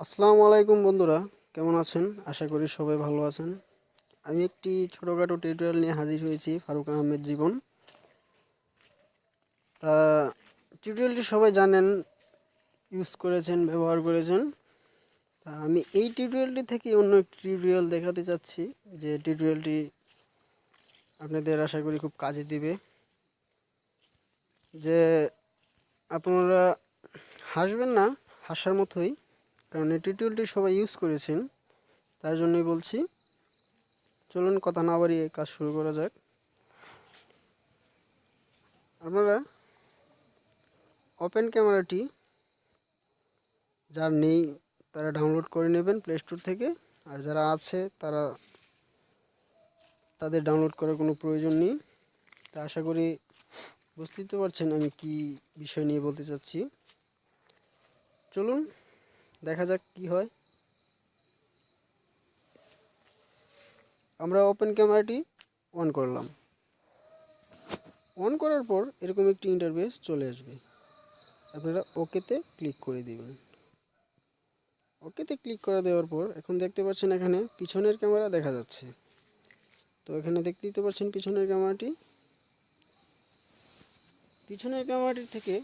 আসসালামু আলাইকুম বন্ধুরা, কেমন আছেন? আশা করি সবাই ভালো আছেন। আমি একটি ছোটোখাটো টিউটোরিয়াল নিয়ে হাজির হয়েছি, ফারুক আহমেদ জীবন। তা টিউটোরিয়ালটি সবাই জানেন, ইউজ করেছেন, ব্যবহার করেছেন। তা আমি এই টিউটোরিয়ালটি থেকে অন্য একটি টিউটোরিয়াল দেখাতে চাচ্ছি, যে টিউটোরিয়ালটি আপনাদের আশা করি খুব কাজে দিবে। যে আপনারা হাসবেন না, হাসার মতোই, কারণ এই টিউটোরিয়ালটি সবাই ইউজ করেছেন, তার জন্যই বলছি। চলুন কথা না বাড়িয়ে কাজ শুরু করা যাক। আপনারা ওপেন ক্যামেরাটি যার নেই তারা ডাউনলোড করে নেবেন প্লে স্টোর থেকে, আর যারা আছে তাদের ডাউনলোড করার কোনো প্রয়োজন নেই। তা আশা করি বুঝতেই তো পারছেন আমি কি বিষয় নিয়ে বলতে চাচ্ছি। চলুন দেখা যাক কি হয়। আমরা ওপেন ক্যামেরাটি অন করলাম। অন করার পর এরকম একটি ইন্টারফেস চলে আসবে, আপনারা ওকেতে ক্লিক করে দিবেন। ওকেতে ক্লিক করে দেওয়ার পর এখন দেখতে পাচ্ছেন এখানে পিছনের ক্যামেরা দেখা যাচ্ছে। তো এখানে দেখতেই তো পাচ্ছেন পিছনের ক্যামেরাটির থেকে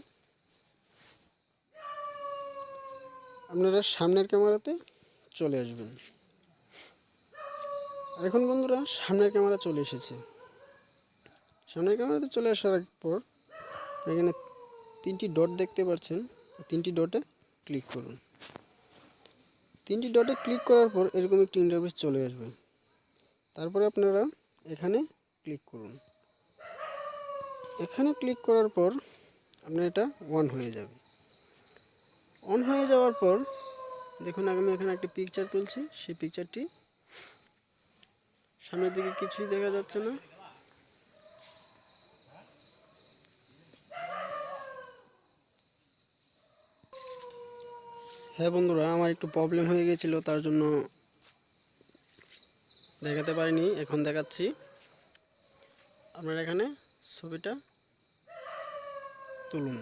আপনারা সামনের ক্যামেরাতে চলে আসবেন। আর এখন বন্ধুরা সামনের ক্যামেরা চলে এসেছে। সামনের ক্যামেরাতে চলে আসার পর এখানে তিনটি ডট দেখতে পাচ্ছেন, তিনটি ডটে ক্লিক করুন। তিনটি ডটে ক্লিক করার পর এরকম একটি ইন্টারফেস চলে আসবে। তারপরে আপনারা এখানে ক্লিক করুন। এখানে ক্লিক করার পর আপনার এটা অন হয়ে যাবে। অন হয়ে যাওয়ার পর দেখুন আমি এখানে একটি পিকচার তুলছি, সেই পিকচারটি সামনের দিকে কিছুই দেখা যাচ্ছে না। হ্যাঁ বন্ধুরা, আমার একটু প্রবলেম হয়ে গিয়েছিল, তার জন্য দেখাতে পারিনি, এখন দেখাচ্ছি। আপনারা এখানে ছবিটা তুলুন।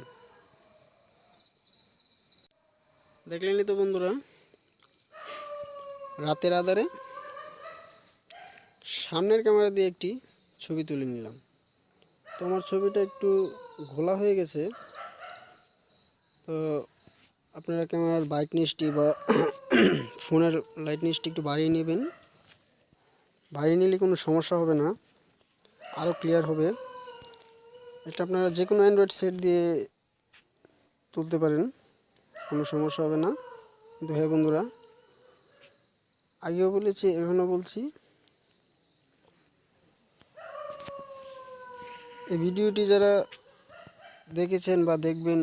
দেখলেনই তো বন্ধুরা, রাতের আধারে সামনের ক্যামেরা দিয়ে একটি ছবি তুলে নিলাম। তো আমার ছবিটা একটু ঘোলা হয়ে গেছে, তো আপনারা ক্যামেরার ব্রাইটনেসটি বা ফোনের লাইটনেসটি একটু বাড়িয়ে নেবেন। বাড়িয়ে নিলে কোনো সমস্যা হবে না, আরও ক্লিয়ার হবে। এটা আপনারা যে কোনো অ্যান্ড্রয়েড সেট দিয়ে তুলতে পারেন, কোনো সমস্যা হবে না। কিন্তু হ্যাঁ বন্ধুরা, আগেও বলেছি এখনও বলছি, এই ভিডিওটি যারা দেখেছেন বা দেখবেন,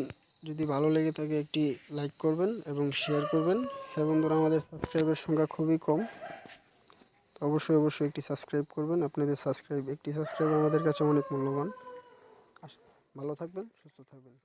যদি ভালো লেগে থাকে একটি লাইক করবেন এবং শেয়ার করবেন। হ্যাঁ বন্ধুরা, আমাদের সাবস্ক্রাইবের সংখ্যা খুবই কম, অবশ্যই একটি সাবস্ক্রাইব করবেন। আপনাদের একটি সাবস্ক্রাইব আমাদের কাছে অনেক মূল্যবান। ভালো থাকবেন, সুস্থ থাকবেন।